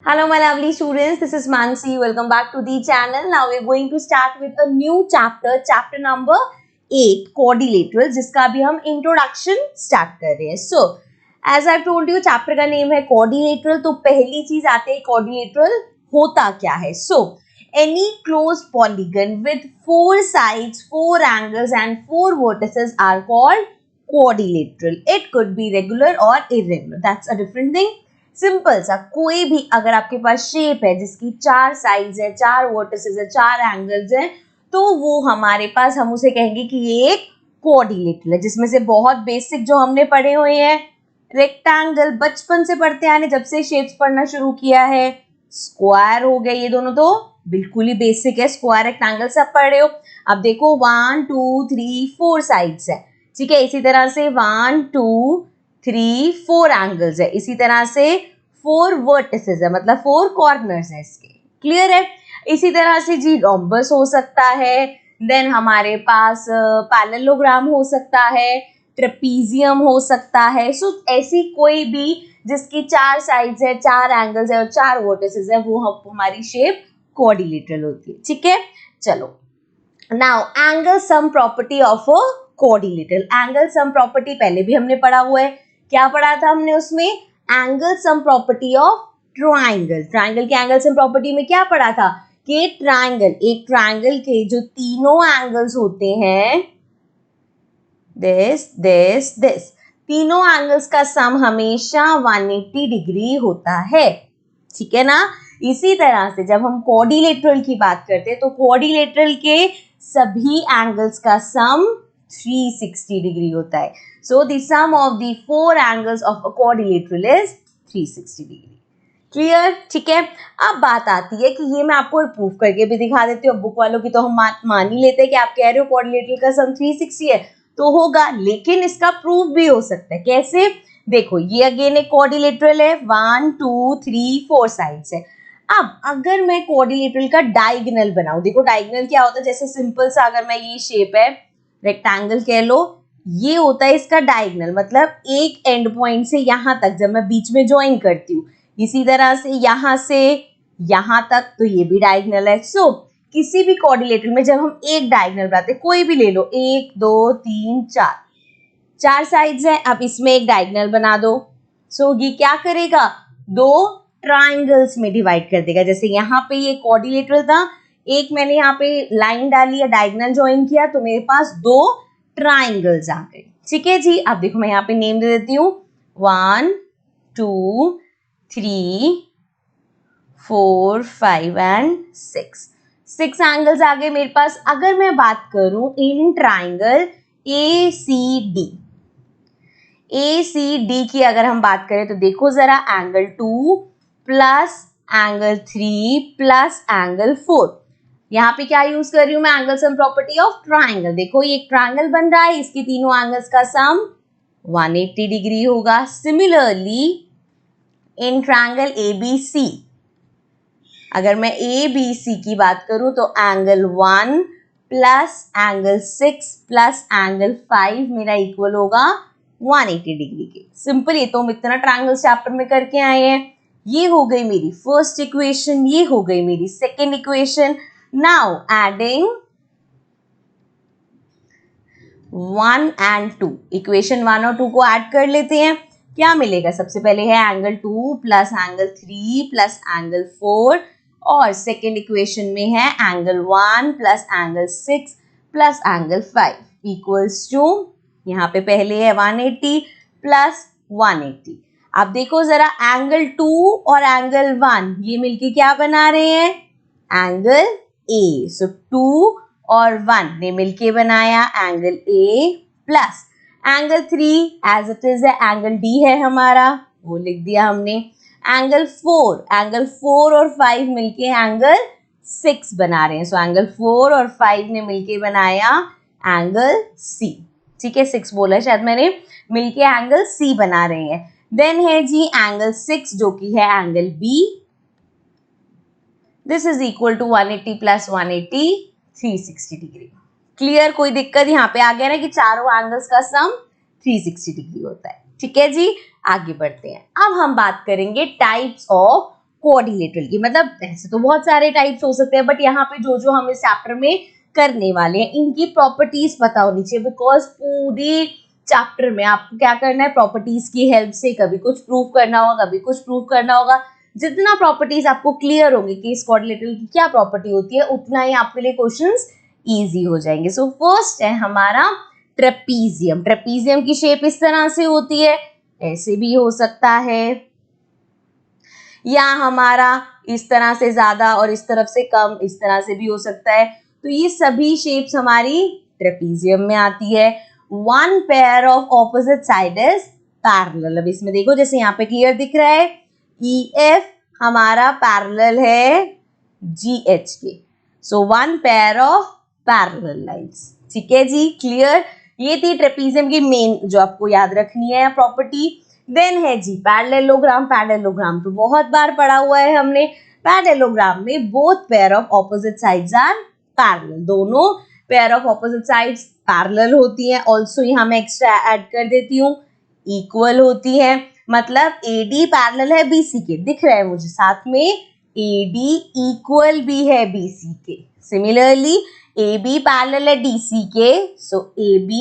Hello, my lovely students. This is Mansi. Welcome back to the channel. Now we're going to start with a new chapter number 8, quadrilateral, जिसका अभी हम introduction start कर रहे हैं. So, as I've told you, chapter का name है quadrilateral. तो पहली चीज आते है quadrilateral होता क्या है. So, any closed polygon with 4 sides, 4 angles and 4 vertices are called quadrilateral. It could be regular or irregular. That's a different thing. Simple सा कोई भी अगर आपके पास शेप है जिसकी 4 साइड्स है, 4 वर्टिसेस है, 4 एंगल्स है, तो वो हमारे पास हम उसे कहेंगे कि ये एक क्वाड्रिलेटरल है. जिसमें से बहुत बेसिक जो हमने पढ़े हुए हैं, रेक्टेंगल बचपन से पढ़ते आने, जब से शेप्स पढ़ना शुरू किया है. स्क्वायर हो गए, ये दोनों तो बिल्कुल ही बेसिक है. स्क्वायर रेक्टेंगल सब पढ़ रहे हो. अब देखो 1 2 3 4 साइड्स है, ठीक है. इसी तरह से 1 2 3 4 एंगल्स है. इसी तरह से 4 वर्टिसेस है, मतलब 4 कॉर्नर्स है इसके. क्लियर है. इसी तरह से जी रोम्बस हो सकता है, देन हमारे पास पैरेललोग्राम हो सकता है, ट्रेपीजियम हो सकता है. सो ऐसी कोई भी जिसकी 4 साइड्स है, 4 एंगल्स है और 4 वर्टिसेस है, वो हमारी शेप क्वाड्रिलेटरल होती है. ठीक है. चलो now angle sum property of a quadrilateral. Angle sum property पहले भी हमने पढ़ा हुआ है. क्या पढ़ा था हमने उसमें? Angle sum property of triangle. Triangle के एंगल सम प्रॉपर्टी में क्या पढ़ा था कि ट्राइंगल, एक ट्राइंगल के जो तीनों एंगल्स होते हैं, दिस तीनों एंगल्स का सम हमेशा 180 डिग्री होता है. ठीक है ना. इसी तरह से जब हम क्वाड्रिलेटरल की बात करते हैं तो क्वाड्रिलेटरल के सभी एंगल्स का सम 360 डिग्री होता है. So the sum of the 4 angles of a quadrilateral is 360 degree. Clear. ठीक है. अब बात आती है कि ये मैं आपको प्रूफ करके भी दिखा देती हूँ. बुक वालों की तो हम मान ही लेते हैं कि आप कह रहे हो क्वाड्रिलेटरल का सम 360 है तो होगा, लेकिन इसका प्रूफ भी हो सकता है. कैसे? देखो ये अगेन एक क्वाड्रिलेटरल है, 1 2 3 4 साइड्स है. अब अगर मैं क्वाड्रिलेटरल का डायगोनल बनाऊं, देखो डायगोनल क्या होता है, जैसे सिंपल सा अगर मैं ये शेप है, रेक्टेंगल कह लो, ये होता है इसका डायगोनल, मतलब एक एंड पॉइंट से यहां तक जब मैं बीच में ज्वाइन करती हूँ, इसी तरह से यहां तक, तो ये भी डायगोनल है. सो किसी भी क्वाड्रिलेटरल में जब हम एक डायगोनल बनाते हैं, कोई भी ले लो, 1 2 3 4 साइड्स है. अब इसमें एक डायगोनल बना दो. सो ये क्या करेगा, 2 ट्राइंगल्स में डिवाइड कर देगा. जैसे यहाँ पे ये क्वाड्रिलेटरल था, एक मैंने यहाँ पे लाइन डाली या डायगोनल ज्वाइन किया, तो मेरे पास 2 ट्राइंगल्स आ गए. ठीक है जी. अब देखो मैं यहाँ पे नेम दे देती हूँ, 1 2 3 4 5 एंड 6 एंगल्स आ गए मेरे पास. अगर मैं बात करूं इन ट्राइंगल ACD की अगर हम बात करें तो देखो जरा, angle 2 plus angle 3 plus angle 4. यहाँ पे क्या यूज कर रही हूँ मैं? Angle sum property of triangle. देखो ये एक ट्राइंगल बन रहा है, इसकी तीनों एंगल्स का सम 180 डिग्री होगा. सिमिलरली इन ट्राइंगल ABC, अगर मैं ABC की बात करूं तो angle 1 plus angle 6 plus angle 5 मेरा इक्वल होगा 180 डिग्री के. सिंपल. ये तो हम इतना ट्राइंगल चैप्टर में करके आए हैं. ये हो गई मेरी फर्स्ट इक्वेशन, ये हो गई मेरी second equation. Now adding 1 and 2, equation 1 और 2 को ऐड कर लेते हैं. क्या मिलेगा? सबसे पहले है angle 2 plus angle 3 plus angle 4, और सेकेंड इक्वेशन में है angle 1 plus angle 6 plus angle 5 equals to, यहाँ पे पहले है 180 प्लस 180. अब देखो जरा, एंगल 2 और एंगल 1 ये मिलके क्या बना रहे हैं? Angle A. सो 2 और 1 ने मिलके बनाया angle A plus angle 3 as it is है, एंगल D है हमारा, वो लिख दिया हमने. एंगल 4 और 5 मिलके एंगल 6 बना रहे हैं. सो एंगल 4 और 5 ने मिलके बनाया एंगल C. ठीक है, 6 बोला शायद मैंने, मिलके एंगल C बना रहे हैं. देन है जी एंगल 6 जो कि है angle B. This is equal to 180 plus 180 360 degree. Clear. कोई दिक्कत यहाँ पे आ गया ना कि चारों एंगल्स का सम 360 डिग्री होता है. ठीक है जी. आगे बढ़ते हैं. अब हम बात करेंगे टाइप्स ऑफ क्वाड्रिलेटरल की। मतलब ऐसे तो बहुत सारे टाइप्स हो सकते हैं, बट यहाँ पे जो जो हम इस चैप्टर में करने वाले हैं इनकी प्रॉपर्टीज पता होनी चाहिए, बिकॉज पूरी चैप्टर में आपको क्या करना है, प्रॉपर्टीज की हेल्प से कभी कुछ प्रूव करना होगा, कभी कुछ प्रूव करना होगा। जितना प्रॉपर्टीज आपको क्लियर होंगे कि इस क्वाड्रिलेटरल की क्या प्रॉपर्टी होती है, उतना ही आपके लिए क्वेश्चंस इजी हो जाएंगे। सो फर्स्ट है हमारा ट्रेपीजियम। ट्रेपीजियम की शेप इस तरह से होती है, ऐसे भी हो सकता है, या हमारा इस तरह से ज्यादा और इस तरफ से कम, इस तरह से भी हो सकता है। तो ये सभी शेप्स हमारी ट्रेपीजियम में आती है। One pair of opposite side is parallel. अब इसमें देखो जैसे यहाँ पे क्लियर दिख रहा है, EF हमारा पैरेलल है GH के। So one pair of parallel lines. ठीक है जी, क्लियर। ये थी ट्रेपीजियम की मेन जो आपको याद रखनी है प्रॉपर्टी। देन है जी पैरेललोग्राम। पैरेललोग्राम तो बहुत बार पढ़ा हुआ है हमने। पैरेललोग्राम में both pair of opposite sides are parallel. दोनों pair of opposite sides parallel होती हैं। ऑल्सो यहाँ मैं एक्स्ट्रा ऐड कर देती हूँ, इक्वल होती है। मतलब AD पैरेलल है BC के, दिख रहा है मुझे साथ में, AD इक्वल भी है BC के। सिमिलरली AB पैरेलल है DC के, सो AB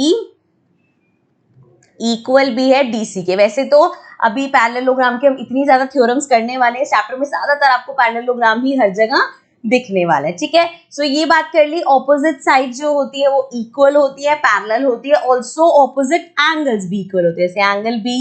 इक्वल भी है DC के। वैसे तो अभी पैरेललोग्राम के हम इतनी ज्यादा थ्योरम्स करने वाले हैं चैप्टर में, ज्यादातर आपको पैरेललोग्राम ही हर जगह दिखने वाला है। ठीक है, सो ये बात कर ली, ऑपोजिट साइड जो होती है वो इक्वल होती है, पैरेलल होती है। ऑल्सो ऑपोजिट एंगल्स भी इक्वल होते हैं, जैसे एंगल B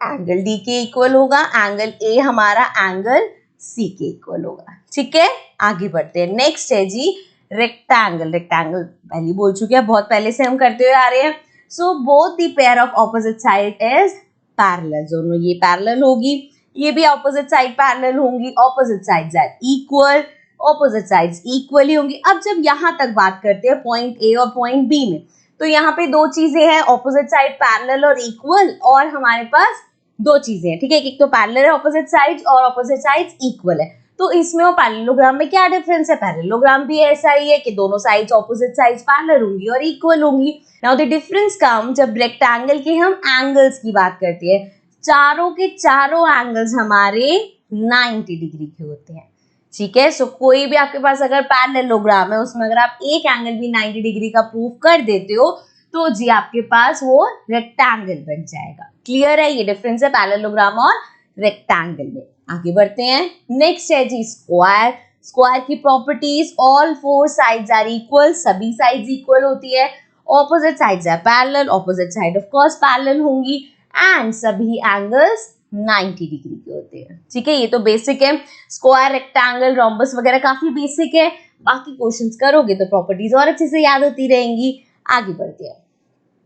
एंगल D के इक्वल होगा, एंगल A हमारा एंगल C के इक्वल होगा। ठीक है, आगे बढ़ते हैं। नेक्स्ट है जी रेक्टेंगल। रेक्टेंगल पहले बोल चुके हैं, बहुत पहले से हम करते हुए आ रहे हैं। So both the pair of opposite side is parallel. दोनों ये पैरेलल होगी, ये भी ऑपोजिट साइड पैरेलल होंगी। Opposite sides are equal, opposite sides equal ही होंगी। अब जब यहाँ तक बात करते हैं पॉइंट A और पॉइंट B में, तो यहाँ पे दो चीजें हैं, ऑपोजिट साइड पैरेलल और इक्वल, और हमारे पास दो चीजें हैं। ठीक है, एक तो पैरेलल है ऑपोजिट साइड्स और ऑपोजिट साइड्स इक्वल है। तो इसमें और पैरेललोग्राम में क्या डिफरेंस है? पैरेललोग्राम भी ऐसा ही है कि दोनों साइड्स ऑपोजिट साइड्स पैरेलल होंगी और इक्वल होंगी। नाउ द डिफरेंस कम जब रेक्टेंगल के हम एंगल्स की बात करते हैं। चारों के चारों एंगल्स हमारे 90 डिग्री के होते हैं। ठीक है, सो कोई भी आपके पास अगर पैरेललोग्राम है, उसमें अगर आप एक एंगल भी 90 डिग्री का प्रूव कर देते हो तो जी आपके पास वो रेक्टेंगल बन जाएगा। क्लियर है, ये डिफरेंस है पैरेललोग्राम और रेक्टेंगल में। आगे बढ़ते हैं। नेक्स्ट है जी स्क्वायर। स्क्वायर की properties, all four sides are equal, सभी साइड्स इक्वल होती है। Opposite sides are parallel, opposite side of course parallel होंगी, एंड सभी एंगल्स 90 डिग्री के होते हैं। ठीक है, ये तो बेसिक है। स्क्वायर, रेक्टेंगल, रोम्बस वगैरह काफी बेसिक है। बाकी क्वेश्चंस करोगे तो प्रॉपर्टीज और अच्छे से याद होती रहेंगी। आगे बढ़ते हैं।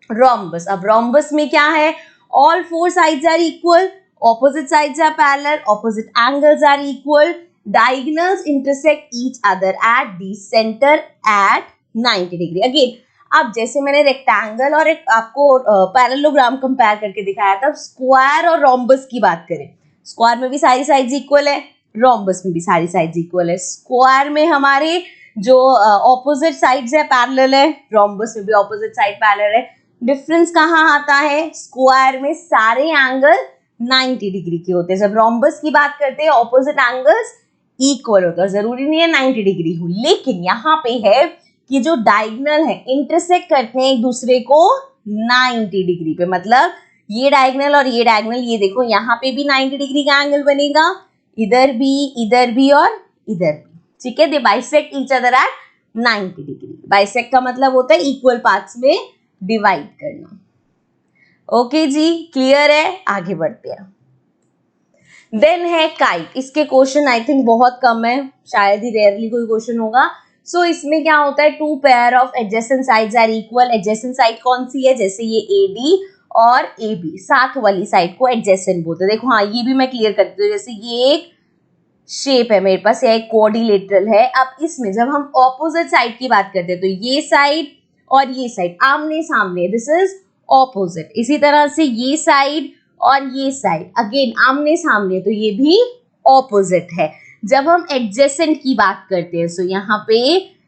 रोम्बस। अब रोम्बस में क्या है? All four sides are equal, opposite sides are parallel, opposite angles are equal, diagonals intersect each other at the center at 90 degree. Again, अब जैसे मैंने रेक्टेंगल और एक आपको पैरेललोग्राम कंपेयर करके दिखाया था, स्क्वायर और रोम्बस की बात करें, स्क्वायर में भी सारी साइड्स इक्वल है, रोम्बस में भी सारी साइड्स इक्वल है। स्क्वायर में हमारे जो ऑपोजिट साइड्स है पैरेलल है, रोम्बस में भी ऑपोजिट साइड पैरेलल है। डिफरेंस कहाँ आता है? स्क्वायर में सारे एंगल 90 डिग्री के होते हैं। जब रोम्बस की बात करते हैं ऑपोजिट एंगल्स इक्वल होते हैं। जरूरी नहीं है 90 डिग्री हो, लेकिन यहाँ पे है कि जो डायगोनल है इंटरसेक्ट करते हैं एक दूसरे को 90 डिग्री पे। मतलब ये डायगोनल और ये डायगोनल, ये देखो यहाँ पे भी 90 डिग्री का एंगल बनेगा, इधर भी और इधर भी। ठीक है, they bisect each other at 90 degree. Bisect का मतलब होता है इक्वल पार्ट्स में डिवाइड करना। ओके जी, क्लियर है। आगे बढ़ते हैं। देन है काइट। इसके क्वेश्चन आई थिंक बहुत कम है, शायद ही रेयरली कोई क्वेश्चन होगा। सो इसमें क्या होता है? Two pair of adjacent sides are equal. Adjacent side कौन सी है? जैसे ये AD और AB, साथ वाली साइड को एडजेसेंट बोलते हैं। देखो हाँ, ये भी मैं क्लियर करती हूँ। जैसे ये एक शेप है मेरे पास, या एक क्वाड्रिलेटरल है। अब इसमें जब हम ऑपोजिट साइड की बात करते हैं तो ये साइड और ये साइड आमने सामने, दिस इज ऑपोजिट। इसी तरह से ये साइड और ये साइड अगेन आमने सामने, तो ये भी ऑपोजिट है। जब हम एडजेसेंट की बात करते हैं, सो यहाँ पे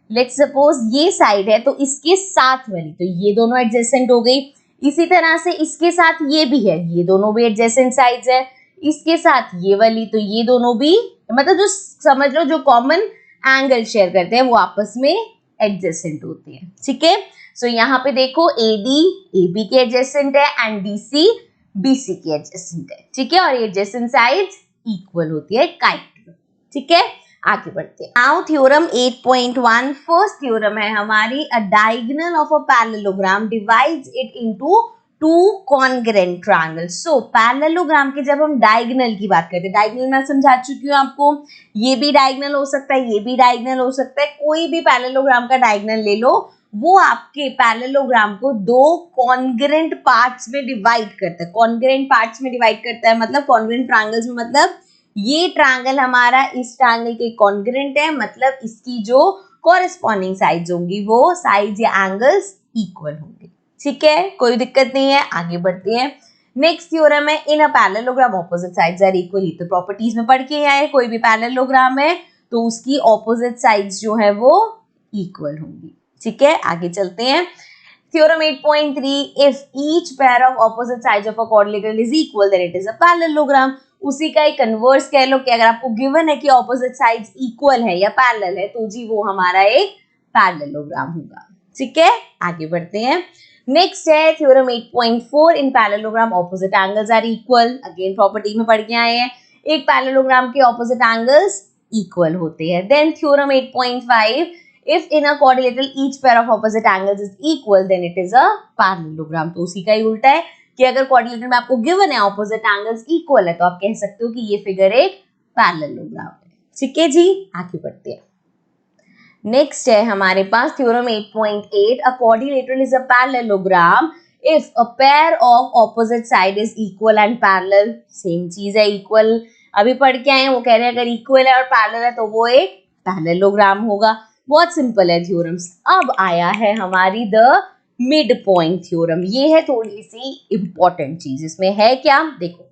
लेट्स सपोज ये साइड है तो इसके साथ वाली, तो ये दोनों एडजेसेंट हो गई। इसी तरह से इसके साथ ये भी है, ये दोनों भी एडजेसेंट साइड्स है। इसके साथ ये वाली, तो ये दोनों भी मतलब जो समझ लो जो कॉमन एंगल शेयर करते हैं वो आपस में एडजेसेंट होते हैं, ठीक है। सो यहाँ पे देखो AD AB के एडजेसेंट है एंड DC BC के एडजेसेंट है, ठीक है, और ये एडजेसेंट साइड्स इक्वल होती है काइट, ठीक है। आगे बढ़ते हैं। नाउ थ्योरम 8.1 फर्स्ट थ्योरम है हमारी, अ diagonal of a parallelogram divides it into two congruent triangle. So parallelogram के जब हम डायगोनल की बात करते हैं, डायगोनल मैं समझा चुकी हूँ आपको, ये भी डायगोनल हो सकता है, ये भी डायगोनल हो सकता है, कोई भी पैरेललोग्राम का डायगोनल ले लो, वो आपके पैरेललोग्राम को दो कॉन्ग्रेंट पार्ट्स में डिवाइड करता है। कॉन्ग्रेंट पार्ट्स में डिवाइड करता है मतलब कॉन्ग्रेंट ट्रायंगल्स में, मतलब ये ट्रायंगल हमारा इस ट्रायंगल के कॉन्ग्रेंट है, मतलब इसकी जो कॉरेस्पॉन्डिंग साइड्स होंगी वो साइड्स या एंगल्स इक्वल होंगे, ठीक है, कोई दिक्कत नहीं है। आगे बढ़ते हैं। नेक्स्ट थ्योरम है, in a parallelogram opposite sides are equal. तो प्रॉपर्टीज में पढ़ के आए, कोई भी पैरेललोग्राम है तो उसकी ऑपोजिट साइड्स जो है वो इक्वल होंगी, ठीक है। आगे चलते हैं। Theorem 8.3, if each pair of opposite sides of a quadrilateral is equal then it is a parallelogram. उसी का एक कन्वर्स कह लो कि अगर आपको गिवन है कि ऑपोजिट साइड्स इक्वल है या पैरेलल है तो जी वो हमारा एक पैरेललोग्राम होगा, ठीक है। आगे बढ़ते हैं। नेक्स्ट है theorem 8.4, in parallelogram opposite angles are equal. Again property में पढ़ के आए हैं, एक पैरेललोग्राम के ऑपोजिट एंगल्स इक्वल होते हैं। Then theorem 8.5, if in a quadrilateral each pair of opposite angles is equal then it is a parallelogram। तो उसी का ही उल्टा है कि अगर क्वाड्रिलेटरल में आपको गिवन है ऑपोजिट एंगल्स इक्वल है तो आप कह सकते हो कि ये फिगर एक पैरेललोग्राम है, ठीक है जी। आगे बढ़ते हैं। नेक्स्ट है हमारे पास theorem 8.8, a quadrilateral is a parallelogram if a pair of opposite side is equal and parallel। Same चीज है, इक्वल अभी पढ़ के आए हैं, वो कह रहे हैं अगर इक्वल है और पैरेलल है तो वो एक पैरेललोग्राम होगा। बहुत सिंपल है थ्योरम्स। अब आया है हमारी द मिड पॉइंट थ्योरम। ये है थोड़ी सी इंपॉर्टेंट चीज, इसमें है क्या देखो,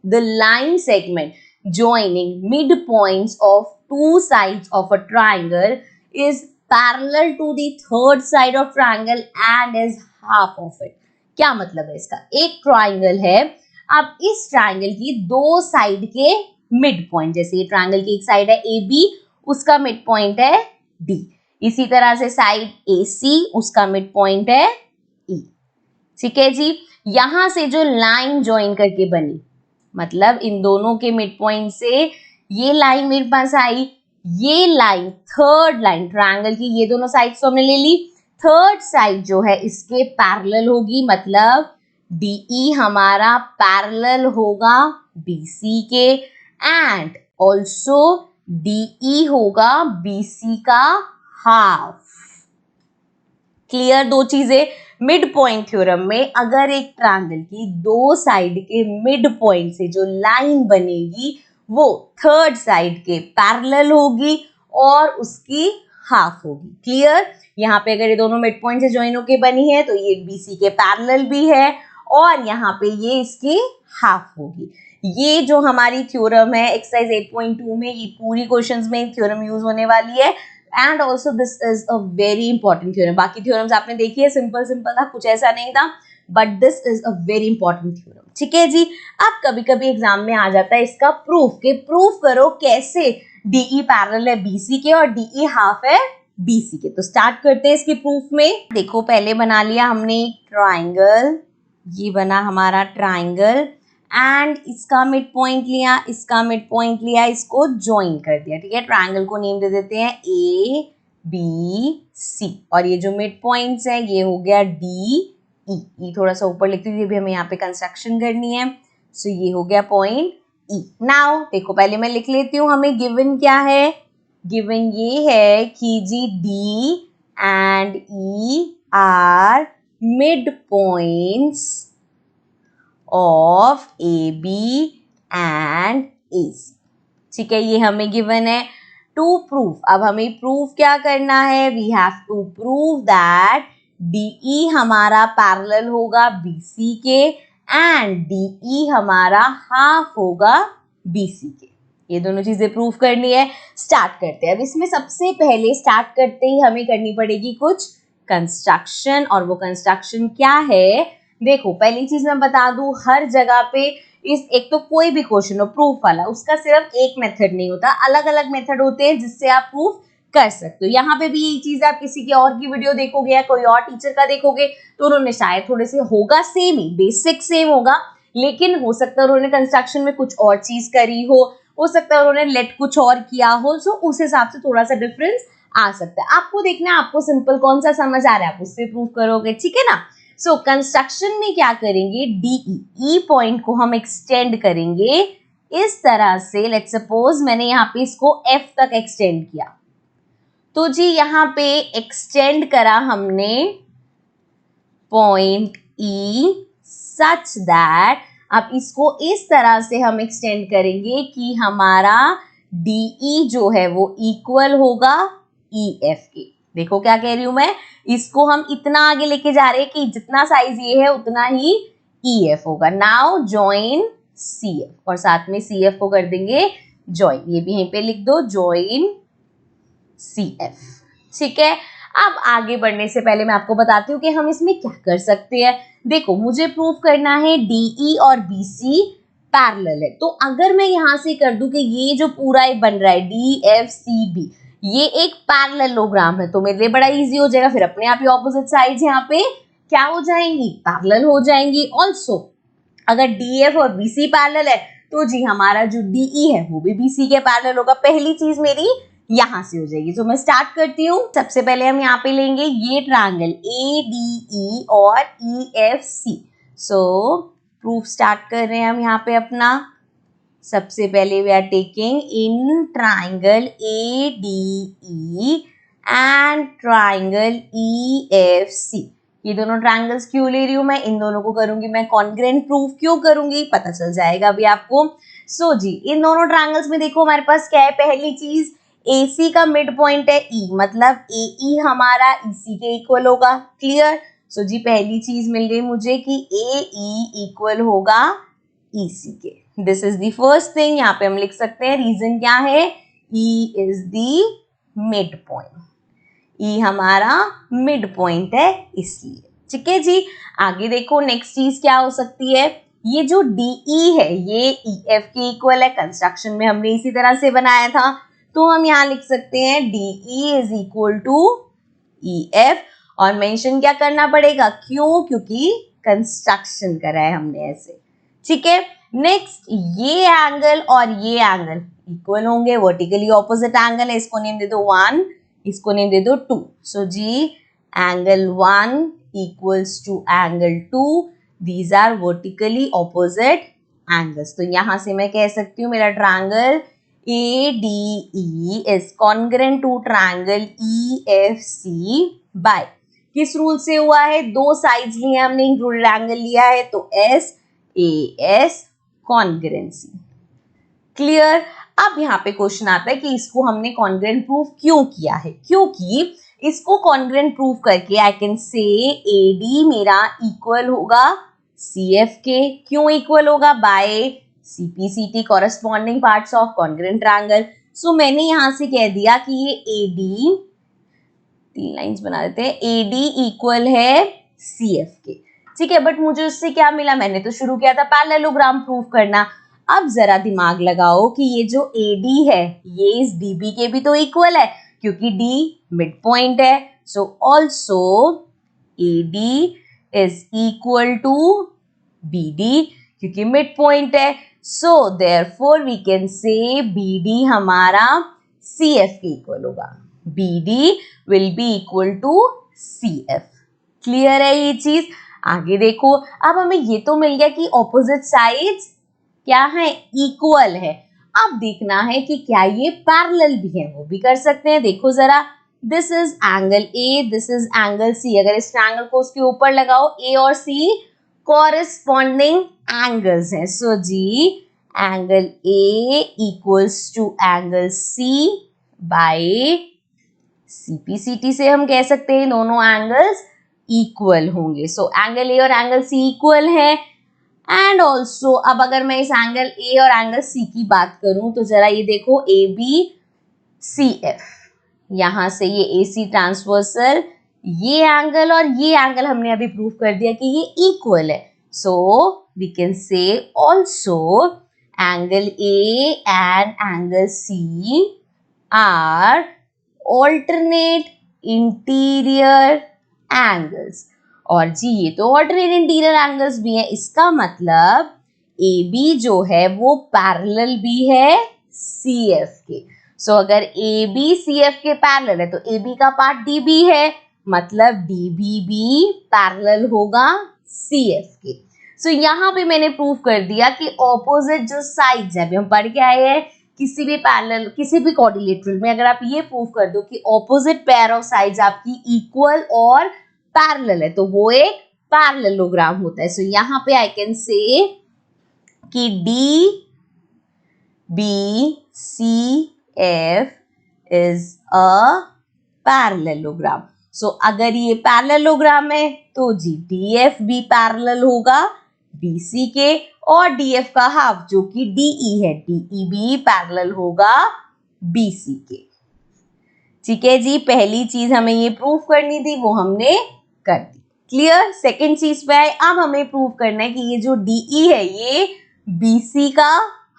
the line segment joining midpoints of two sides of a triangle is parallel to the third side of triangle and is half of it। क्या मतलब है इसका, एक ट्राइंगल है, अब इस ट्राइंगल की दो साइड के मिड पॉइंट, जैसे ये ट्राइंगल की एक साइड है AB, उसका मिड पॉइंट है D, इसी तरह से साइड AC, उसका मिड पॉइंट है E, ठीक है जी। यहां से जो लाइन ज्वाइन करके बनी, मतलब इन दोनों के मिड पॉइंट से ये लाइन मेरे पास आई, ये लाइन थर्ड लाइन ट्रायंगल की, ये दोनों साइड्स तो हमने ले ली, थर्ड साइड जो है इसके पैरेलल होगी, मतलब DE हमारा पैरेलल होगा BC के एंड ऑल्सो DE होगा BC का हाफ। क्लियर, दो चीजें। मिड पॉइंट थ्योरम में अगर एक ट्रायंगल की दो साइड के मिड पॉइंट से जो लाइन बनेगी वो थर्ड साइड के पैरेलल होगी और उसकी हाफ होगी। क्लियर, यहाँ पे अगर ये दोनों मिड पॉइंट से ज्वाइन होके बनी है तो ये BC के पैरेलल भी है और यहाँ पे ये इसकी हाफ होगी। ये जो हमारी थ्योरम है एक्सरसाइज 8.2 में, ये पूरी क्वेश्चंस में थ्योरम यूज होने वाली है and also this is a very important theorem. बाकी थ्योरम्स आपने देखी है, सिंपल सिंपल था, कुछ ऐसा नहीं था, but this is a very important theorem, ठीक है जी। अब कभी कभी एग्जाम में आ जाता है इसका प्रूफ, के प्रूफ करो कैसे DE पैरेलल है BC के और DE हाफ है BC के। तो स्टार्ट करते हैं इसके प्रूफ में। देखो पहले बना लिया हमने ट्राइंगल, ये बना हमारा ट्राइंगल एंड इसका मिड पॉइंट लिया, इसका मिड पॉइंट लिया, इसको ज्वाइन कर दिया, ठीक है। ट्राइंगल को नेम दे देते हैं ABC और ये जो मिड पॉइंट्स है ये हो गया DE। ये थोड़ा सा ऊपर लिखती हूँ, ये भी हमें यहाँ पे कंस्ट्रक्शन करनी है। सो ये हो गया पॉइंट E। नाउ देखो पहले मैं लिख लेती हूँ, हमें गिवन क्या है, गिवन ये है कि जी D and E are mid points of AB and AC, ठीक है, ये हमें गिवन है। टू प्रूफ, अब हमें प्रूफ क्या करना है, we have to prove that DE हमारा पैरेलल होगा BC के एंड DE हमारा हाफ होगा BC के। ये दोनों चीजें प्रूफ करनी है। स्टार्ट करते हैं। अब इसमें सबसे पहले स्टार्ट करते ही हमें करनी पड़ेगी कुछ कंस्ट्रक्शन, और वो कंस्ट्रक्शन क्या है, देखो पहली चीज मैं बता दूं, हर जगह पे इस एक तो कोई भी क्वेश्चन हो प्रूफ वाला, उसका सिर्फ एक मेथड नहीं होता, अलग अलग मेथड होते हैं जिससे आप प्रूफ कर सकते हो। यहाँ पे भी यही चीज आप किसी की और की वीडियो देखोगे या कोई और टीचर का देखोगे तो उन्होंने शायद थोड़े से होगा सेम ही, बेसिक सेम होगा, लेकिन हो सकता है उन्होंने कंस्ट्रक्शन में कुछ और चीज करी हो सकता है उन्होंने लेट कुछ और किया हो, सो उस हिसाब से थोड़ा सा डिफरेंस आ सकता है। आपको देखना है आपको सिंपल कौन सा समझ आ रहा है, आप उससे प्रूव करोगे, ठीक है ना। सो कंस्ट्रक्शन में क्या करेंगे, डी पॉइंट को हम एक्सटेंड करेंगे इस तरह से। लेट्स सपोज मैंने यहाँ पे इसको एफ तक एक्सटेंड किया, तो जी यहाँ पे एक्सटेंड करा हमने पॉइंट ई सच दैट, अब इसको इस तरह से हम एक्सटेंड करेंगे कि हमारा डी जो है वो इक्वल होगा ई एफ के। देखो क्या कह रही हूं मैं, इसको हम इतना आगे लेके जा रहे हैं कि जितना साइज ये है उतना ही ई एफ होगा। नाउ जॉइन सी एफ, और साथ में सी एफ को कर देंगे जॉइन, ये भी यहीं पे लिख दो जॉइन सी एफ, ठीक है। अब आगे बढ़ने से पहले मैं आपको बताती हूँ कि हम इसमें क्या कर सकते हैं। देखो मुझे प्रूफ करना है डीई और बीसी पैरेलल है, तो अगर मैं यहाँ से कर दूं कि ये जो पूरा एक बन रहा है डी एफ सी बी, ये एक पैरेललोग्राम है, तो मेरे लिए बड़ा इजी हो जाएगा, फिर अपने आप ही ऑपोजिट साइड्स यहाँ पे क्या हो जाएंगी, पैरेलल हो जाएंगी। ऑल्सो अगर डी एफ और बीसी पैरेलल है तो जी हमारा जो डीई है वो भी बीसी के पैरेलल होगा। पहली चीज मेरी यहां से हो जाएगी, तो मैं स्टार्ट करती हूँ। सबसे पहले हम यहाँ पे लेंगे ये ट्रायंगल ए डी ई और E F C. So proof start कर रहे हैं हम यहाँ पे अपना। सबसे पहले we are taking in triangle A D E and triangle E F C. ये दोनों ट्रायंगल्स क्यों ले रही हूँ मैं, इन दोनों को करूंगी मैं कॉन्ग्रुएंट प्रूफ, क्यों करूंगी पता चल जाएगा अभी आपको। सो जी इन दोनों ट्रायंगल्स में देखो हमारे पास क्या है, पहली चीज AC का मिड पॉइंट है E, मतलब AE हमारा EC के इक्वल होगा, क्लियर। सो जी पहली चीज मिल गई मुझे कि AE इक्वल होगा EC के। This is the first thing, यहाँ पे हम लिख सकते हैं रीजन क्या है, E is the mid point, E हमारा मिड पॉइंट है इसलिए, ठीक है जी। आगे देखो नेक्स्ट चीज क्या हो सकती है, ये जो DE है ये EF के इक्वल है, कंस्ट्रक्शन में हमने इसी तरह से बनाया था, तो हम यहाँ लिख सकते हैं DE is equal to EF, और मेंशन क्या करना पड़ेगा, क्यों, क्योंकि कंस्ट्रक्शन करा है हमने ऐसे, ठीक है। नेक्स्ट ये एंगल और ये एंगल इक्वल होंगे, वर्टिकली ऑपोजिट एंगल है, इसको नेम दे दो 1, इसको नेम दे दो 2। सो जी angle 1 equals to angle 2, these are vertically opposite angles. तो यहां से मैं कह सकती हूँ मेरा triangle ADE is congruent to triangle EFC by, किस रूल से हुआ है, दो साइड्स लिए हमने, इंक्लूडेड एंगल लिया है, तो SAS कॉन्ग्रुएंसी, क्लियर। अब यहाँ पे क्वेश्चन आता है कि इसको हमने कॉन्ग्रुएंट प्रूफ क्यों किया है, क्योंकि इसको कॉन्ग्रुएंट प्रूफ करके आई कैन से AD मेरा इक्वल होगा CF के, क्यों इक्वल होगा, by CPCT corresponding parts of congruent triangle। So मैंने यहां से कह दिया कि ये AD, 3 लाइंस बना देते हैं, AD इक्वल है CF के, ठीक है। बट मुझे उससे क्या मिला, मैंने तो शुरू किया था पैरेललोग्राम प्रूफ करना। अब जरा दिमाग लगाओ कि ये जो AD है ये इस DB के भी तो इक्वल है, क्योंकि D मिड पॉइंट है। So also AD is equal to BD, क्योंकि मिड पॉइंट है। So therefore we can say BD हमारा CF के इक्वल होगा, BD will be equal to CF, clear है ये चीज। आगे देखो, अब हमें ये तो मिल गया कि ऑपोजिट साइड्स क्या है, इक्वल है। अब देखना है कि क्या ये पैरेलल भी है, वो भी कर सकते हैं। देखो जरा, this is angle A, this is angle C, अगर इस ट्रायंगल को उसके ऊपर लगाओ, A और C कॉरेस्पॉन्डिंग एंगल्स हैं। सो जी angle A equals to angle C by CPCT से हम कह सकते हैं दोनों एंगल्स इक्वल होंगे। सो एंगल A और एंगल C इक्वल है। एंड ऑल्सो अब अगर मैं इस एंगल A और एंगल C की बात करूं तो जरा ये देखो ABCF, यहां से ये AC ट्रांसवर्सल, ये एंगल और ये एंगल हमने अभी प्रूव कर दिया कि ये इक्वल है। So we can say also angle A and angle C are alternate interior angles. और जी ये तो alternate interior angles भी है, इसका मतलब AB जो है वो पैरेलल भी है CF के. सो अगर AB CF के पैरेलल है तो AB का पार्ट DB है, मतलब DB भी पैरेलल होगा CF के. सो यहाँ पे मैंने प्रूव कर दिया कि ऑपोजिट जो साइड्स है, अभी हम पढ़ के आए हैं किसी भी पैरेलल किसी भी क्वाड्रिलेटरल में अगर आप ये प्रूव कर दो कि ऑपोजिट पेयर ऑफ साइड्स आपकी इक्वल और पैरेलल है तो वो एक पैरेललोग्राम होता है. सो यहाँ पे आई कैन से कि DBCF is a पैरेललोग्राम. सो अगर ये पैरेललोग्राम है तो जी DF भी पैरेलल होगा BC के और DF का हाफ जो कि DE है DE भी पैरेलल होगा BC के. ठीक है जी, पहली चीज हमें ये प्रूव करनी थी वो हमने कर दी. क्लियर. सेकंड चीज पे आए, अब हमें प्रूव करना है कि ये जो DE है ये BC का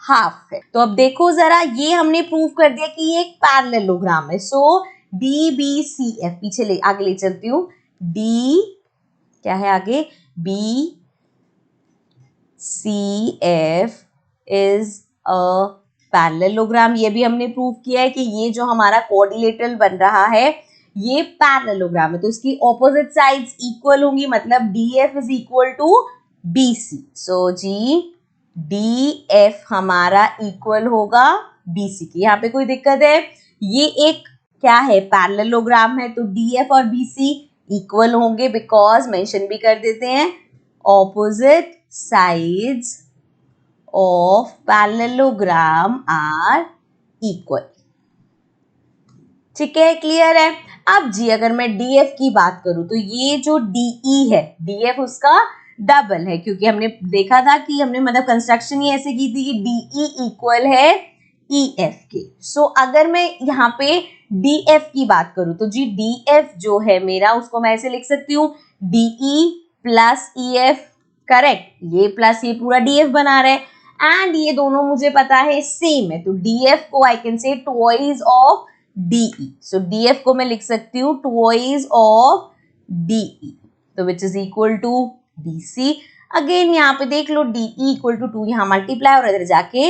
हाफ है. तो अब देखो जरा, ये हमने प्रूव कर दिया कि ये एक पैरेललोग्राम है. सो DBCF पीछे आगे ले चलती हूँ. D क्या है आगे, BCF is a पैरेललोग्राम. ये भी हमने प्रूव किया है कि ये जो हमारा क्वाड्रिलेटरल बन रहा है ये पैरेललोग्राम है तो इसकी ऑपोजिट साइड्स इक्वल होंगी, मतलब DF is equal to BC. So जी DF हमारा इक्वल होगा BC की. यहाँ पे कोई दिक्कत है? ये एक क्या है, पैरेललोग्राम है तो DF और BC इक्वल होंगे बिकॉज मेंशन भी कर देते हैं opposite sides of parallelogram are equal. ठीक है, क्लियर है. अब जी अगर मैं DF की बात करूं तो ये जो DE है DF उसका डबल है, क्योंकि हमने देखा था कि हमने मतलब कंस्ट्रक्शन ही ऐसे की थी कि DE इक्वल है EF के. सो अगर मैं यहाँ पे DF की बात करूं तो जी DF जो है मेरा उसको मैं ऐसे लिख सकती हूँ DE प्लस EF. करेक्ट, ये प्लस ये पूरा DF बना रहे एंड ये दोनों मुझे पता है सेम है तो DF को आई कैन से twice of DE. So DF को मैं लिख सकती हूँ ट्वाइस ऑफ DE तो which is equal to BC. Again यहाँ पे देख लो DE इक्वल टू 2 यहाँ मल्टीप्लाई और इधर जाके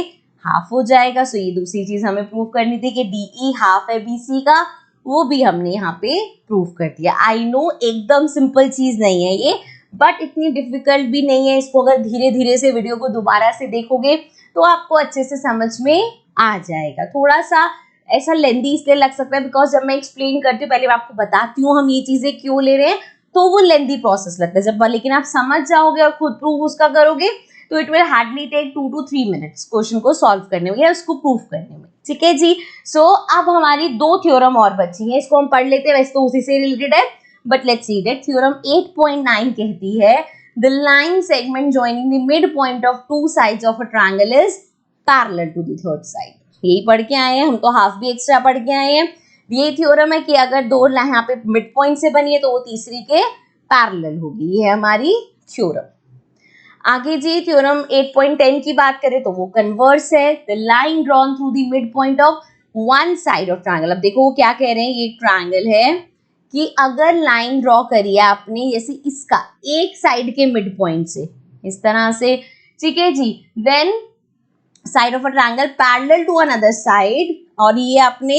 हाफ हो जाएगा. सो ये दूसरी चीज हमें प्रूव करनी थी कि DE हाफ है BC का, वो भी हमने यहाँ पे प्रूव कर दिया. आई नो एकदम सिंपल चीज नहीं है ये, बट इतनी डिफिकल्ट भी नहीं है. इसको अगर धीरे धीरे से वीडियो को दोबारा से देखोगे तो आपको अच्छे से समझ में आ जाएगा. थोड़ा सा ऐसा लेंदी इसलिए लग सकता है बिकॉज जब मैं एक्सप्लेन करती हूँ पहले मैं आपको बताती हूँ हम ये चीजें क्यों ले रहे हैं तो वो लेंदी प्रोसेस लगता है जब, लेकिन आप समझ जाओगे और खुद प्रूव उसका करोगे तो it will hardly take 2 to 3 minutes question को सॉल्व करने में या उसको प्रूव करने में. ठीक है जी. सो अब हमारी 2 थ्योरम और बची हैं, इसको हम पढ़ लेते हैं. वैसे तो उसी से रिलेटेड है but let's read it. Theorem 8.9 कहती है the line segment joining the mid point of 2 sides of a triangle is parallel to the third side. यही पढ़ के आए हैं हम, तो हाफ भी एक्स्ट्रा पढ़ के आए हैं. ये थ्योरम है कि अगर दो यहाँ पे मिड पॉइंट से बनी है तो वो तीसरी के पैरेलल होगी. ये है हमारी थ्योरम. आगे जी थ्योरम 8.10 की बात करें तो वो कन्वर्स है. The line drawn through the mid point of one side of triangle. अब देखो वो क्या कह रहे हैं, ये ट्रायंगल है कि अगर लाइन ड्रॉ करी है आपने जैसे इसका एक साइड के मिड पॉइंट से इस तरह से, ठीक है जी, then side of a triangle parallel to another side और ये आपने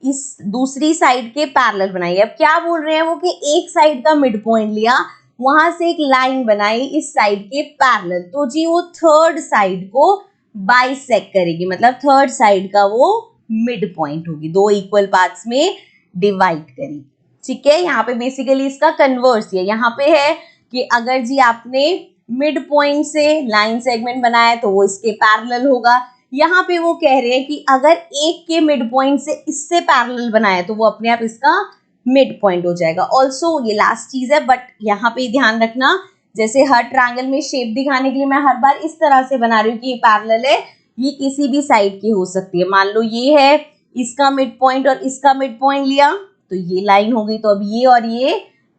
इस दूसरी साइड के पैरेलल बनाई. अब क्या बोल रहे हैं वो कि एक साइड का मिड पॉइंट लिया, वहां से एक लाइन बनाई इस साइड के पैरेलल, तो जी वो थर्ड साइड को बाइसेक्ट करेगी, मतलब थर्ड साइड का वो मिड पॉइंट होगी, दो इक्वल पार्ट्स में डिवाइड करेगी. ठीक है, यहाँ पे बेसिकली इसका कन्वर्स है. यहाँ पे है कि अगर जी आपने मिड पॉइंट से लाइन सेगमेंट बनाया तो वो इसके पैरेलल होगा. यहाँ पे वो कह रहे हैं कि अगर एक के मिड पॉइंट से इससे पैरेलल बनाया तो वो अपने आप इसका मिड पॉइंट हो जाएगा. ऑल्सो ये लास्ट चीज है बट यहाँ पे ध्यान रखना, जैसे हर ट्रायंगल में शेप दिखाने के लिए मैं हर बार इस तरह से बना रही हूँ कि ये पैरेलल है, ये किसी भी साइड की हो सकती है. मान लो ये है इसका मिड पॉइंट और इसका मिड पॉइंट लिया तो ये लाइन हो गई, तो अब ये और ये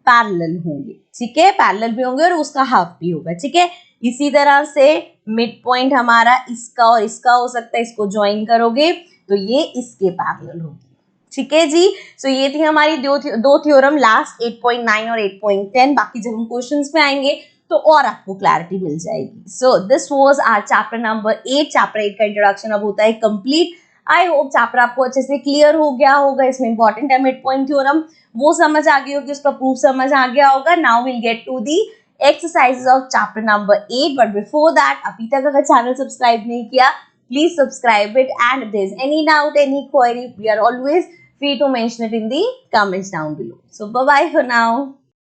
पैरेलल होंगे. ठीक है, पैरेलल भी होंगे और उसका हाफ भी होगा. ठीक है, इसी तरह से मिड पॉइंट हमारा इसका और इसका हो सकता है, इसको ज्वाइन करोगे तो ये इसके पैरेलल होगी। ठीक है जी। सो ये थी हमारी दो थ्योरम, लास्ट 8.9 और 8.10। बाकी जब हम क्वेश्चंस पे आएंगे तो और आपको क्लैरिटी मिल जाएगी। So this was our chapter number 8। Chapter 8 का इंट्रोडक्शन अब होता है कंप्लीट। आई होप चैप्टर आपको अच्छे से क्लियर हो गया होगा। इसमें इंपॉर्टेंट है मिड पॉइंट थ्योरम, वो समझ आ गई होगी, उसका प्रूफ समझ आ गया होगा। Now will get to the exercises of chapter number 8, but before that अभी तक अगर चैनल सब्सक्राइब नहीं किया, please subscribe it, and if there's any doubt, any query, we are always free to mention it in the comments down below. So bye bye for now.